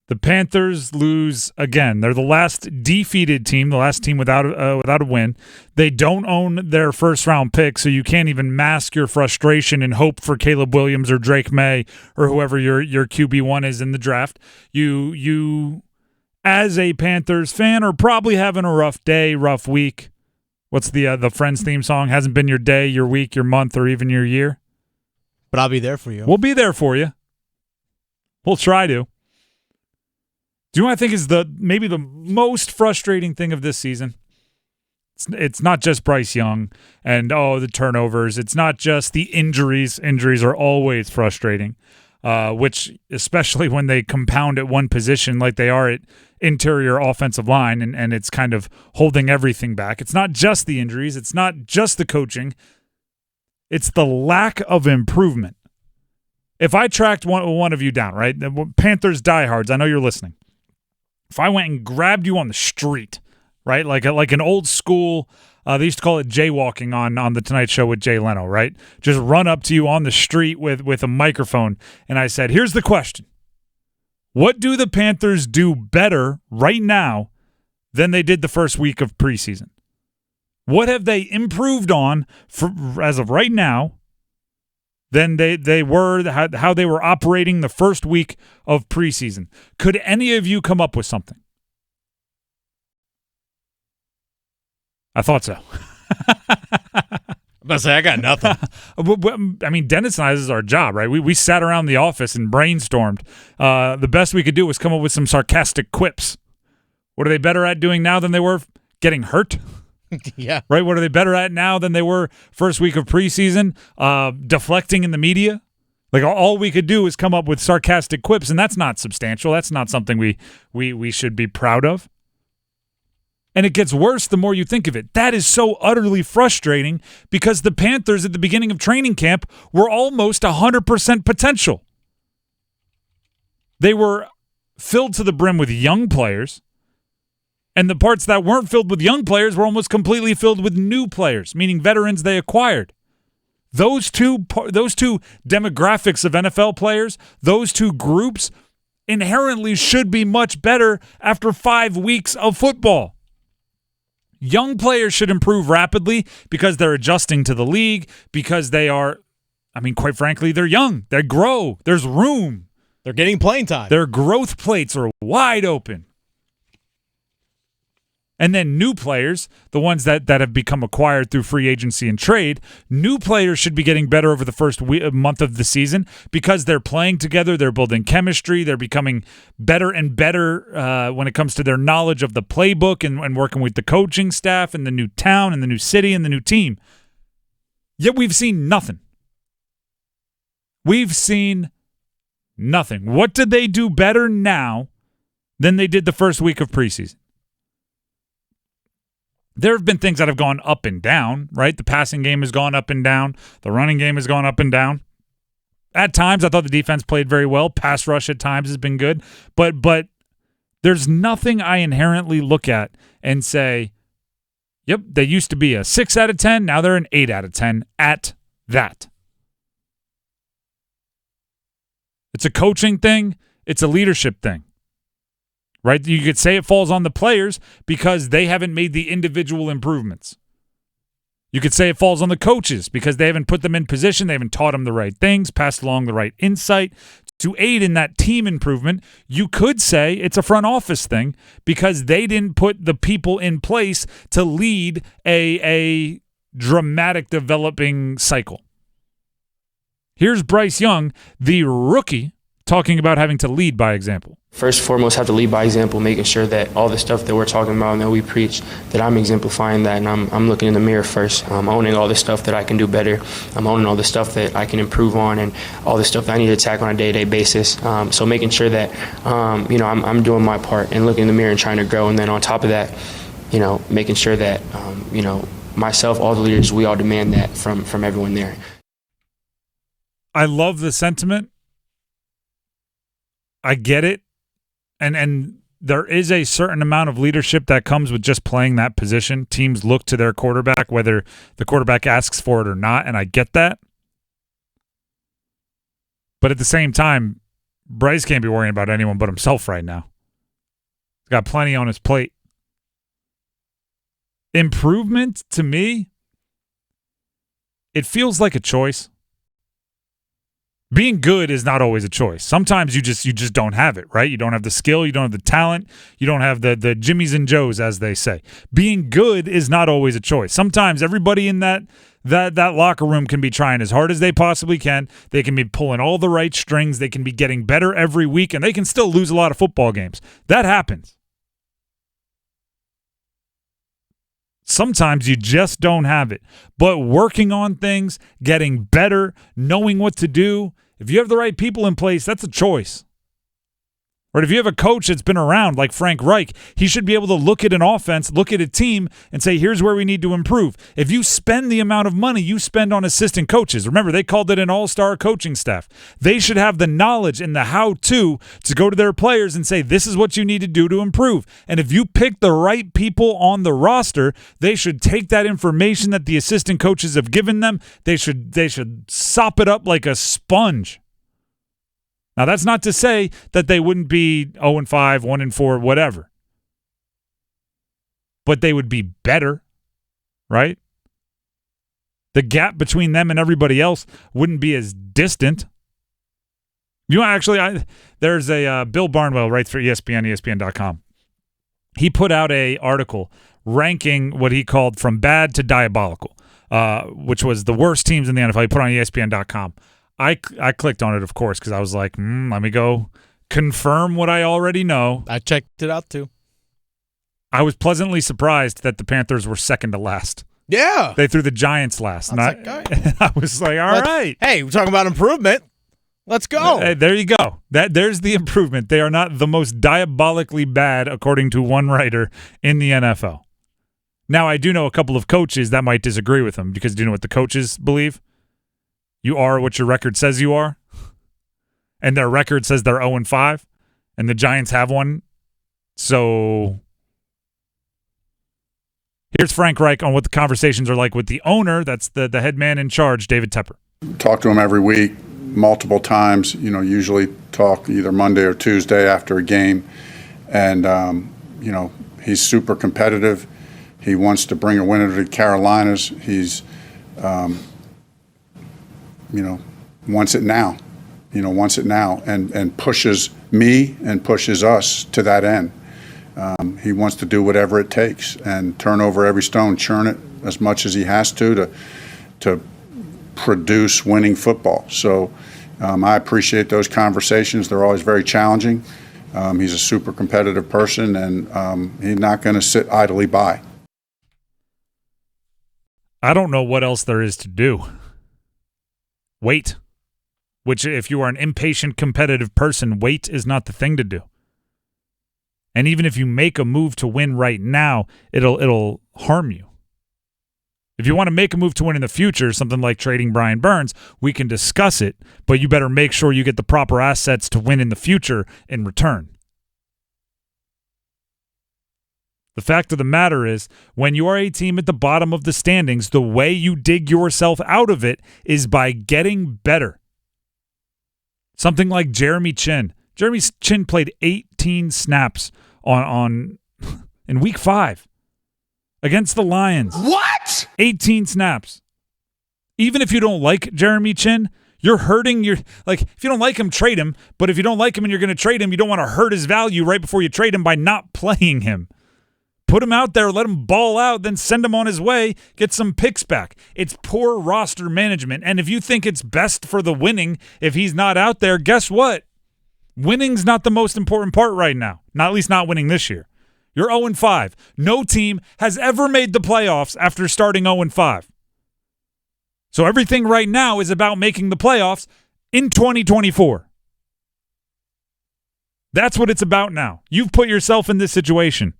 The Panthers lose again. They're the last defeated team, the last team without a win. They don't own their first-round pick, so you can't even mask your frustration and hope for Caleb Williams or Drake May or whoever your QB1 is in the draft. You as a Panthers fan are probably having a rough day, rough week. What's the Friends theme song? Hasn't been your day, your week, your month, or even your year. But I'll be there for you. We'll be there for you. We'll try to. Do you know what I think is maybe the most frustrating thing of this season? It's not just Bryce Young and, the turnovers. It's not just the injuries. Injuries are always frustrating, which especially when they compound at one position like they are at interior offensive line, and it's kind of holding everything back. It's not just the injuries. It's not just the coaching. It's the lack of improvement. If I tracked one of you down, right, the Panthers diehards, I know you're listening. If I went and grabbed you on the street, right, like an old school, they used to call it jaywalking on the Tonight Show with Jay Leno, right? Just run up to you on the street with a microphone, and I said, here's the question. What do the Panthers do better right now than they did the first week of preseason? What have they improved on as of right now than they were, how they were operating the first week of preseason? Could any of you come up with something? I thought so. I'm about to say, I got nothing. I mean, Dennis and I, this is our job, right? We sat around the office and brainstormed. The best we could do was come up with some sarcastic quips. What are they better at doing now than they were getting hurt? Yeah. Right? What are they better at now than they were first week of preseason? Deflecting in the media? Like, all we could do is come up with sarcastic quips, and that's not substantial. That's not something we should be proud of. And it gets worse the more you think of it. That is so utterly frustrating because the Panthers at the beginning of training camp were almost 100% potential. They were filled to the brim with young players. And the parts that weren't filled with young players were almost completely filled with new players, meaning veterans they acquired. Those two demographics of NFL players, those two groups, inherently should be much better after 5 weeks of football. Young players should improve rapidly because they're adjusting to the league, because they are, quite frankly, they're young. They grow. There's room. They're getting playing time. Their growth plates are wide open. And then new players, the ones that have become acquired through free agency and trade, new players should be getting better over the first month of the season because they're playing together, they're building chemistry, they're becoming better and better when it comes to their knowledge of the playbook and working with the coaching staff and the new town and the new city and the new team. Yet we've seen nothing. We've seen nothing. What did they do better now than they did the first week of preseason? There have been things that have gone up and down, right? The passing game has gone up and down. The running game has gone up and down. At times, I thought the defense played very well. Pass rush at times has been good. But there's nothing I inherently look at and say, yep, they used to be a 6 out of 10. Now they're an 8 out of 10 at that. It's a coaching thing. It's a leadership thing. Right? You could say it falls on the players because they haven't made the individual improvements. You could say it falls on the coaches because they haven't put them in position, they haven't taught them the right things, passed along the right insight to aid in that team improvement. You could say it's a front office thing because they didn't put the people in place to lead a dramatic developing cycle. Here's Bryce Young, the rookie, talking about having to lead by example. First and foremost, have to lead by example, making sure that all the stuff that we're talking about and that we preach, that I'm exemplifying that, and I'm looking in the mirror first. I'm owning all the stuff that I can do better. I'm owning all the stuff that I can improve on and all the stuff that I need to attack on a day-to-day basis. So making sure that, I'm doing my part and looking in the mirror and trying to grow. And then on top of that, making sure that, myself, all the leaders, we all demand that from everyone there. I love the sentiment. I get it. And there is a certain amount of leadership that comes with just playing that position. Teams look to their quarterback, whether the quarterback asks for it or not, and I get that. But at the same time, Bryce can't be worrying about anyone but himself right now. He's got plenty on his plate. Improvement, to me, it feels like a choice. Being good is not always a choice. Sometimes you just don't have it, right? You don't have the skill, you don't have the talent, you don't have the Jimmies and Joes, as they say. Being good is not always a choice. Sometimes everybody in that locker room can be trying as hard as they possibly can. They can be pulling all the right strings. They can be getting better every week, and they can still lose a lot of football games. That happens. Sometimes you just don't have it. But working on things, getting better, knowing what to do, if you have the right people in place, that's a choice. Or if you have a coach that's been around like Frank Reich, he should be able to look at an offense, look at a team, and say, here's where we need to improve. If you spend the amount of money you spend on assistant coaches, remember, they called it an all-star coaching staff. They should have the knowledge and the how-to go to their players and say, this is what you need to do to improve. And if you pick the right people on the roster, they should take that information that the assistant coaches have given them. They should sop it up like a sponge. Now, that's not to say that they wouldn't be 0-5, 1-4, whatever. But they would be better, right? The gap between them and everybody else wouldn't be as distant. You know, actually, there's a Bill Barnwell writes for ESPN, ESPN.com. He put out a article ranking what he called from bad to diabolical, which was the worst teams in the NFL. He put on ESPN.com. I clicked on it, of course, because I was like, let me go confirm what I already know. I checked it out, too. I was pleasantly surprised that the Panthers were second to last. Yeah. They threw the Giants last. I was like, all right. Hey, we're talking about improvement. Let's go. There you go. There's the improvement. They are not the most diabolically bad, according to one writer in the NFL. Now, I do know a couple of coaches that might disagree with them, because do you know what the coaches believe? You are what your record says you are, and their record says they're 0-5, and the Giants have one. So here's Frank Reich on what the conversations are like with the owner. That's the head man in charge, David Tepper. Talk to him every week, multiple times. Usually talk either Monday or Tuesday after a game, and he's super competitive. He wants to bring a winner to the Carolinas. He's wants it now, and pushes me and pushes us to that end. He wants to do whatever it takes and turn over every stone, churn it as much as he has to produce winning football. So I appreciate those conversations. They're always very challenging. He's a super competitive person, and he's not going to sit idly by. I don't know what else there is to do. Wait. Which, if you are an impatient, competitive person, wait is not the thing to do. And even if you make a move to win right now, it'll harm you. If you want to make a move to win in the future, something like trading Brian Burns, we can discuss it, but you better make sure you get the proper assets to win in the future in return. The fact of the matter is, when you are a team at the bottom of the standings, the way you dig yourself out of it is by getting better. Something like Jeremy Chin. Jeremy Chin played 18 snaps on in week 5 against the Lions. What? 18 snaps. Even if you don't like Jeremy Chin, you're hurting your, if you don't like him, trade him. But if you don't like him and you're going to trade him, you don't want to hurt his value right before you trade him by not playing him. Put him out there, let him ball out, then send him on his way, get some picks back. It's poor roster management. And if you think it's best for the winning if he's not out there, guess what? Winning's not the most important part right now. Not at least not winning this year. You're 0-5. No team has ever made the playoffs after starting 0-5. So everything right now is about making the playoffs in 2024. That's what it's about now. You've put yourself in this situation.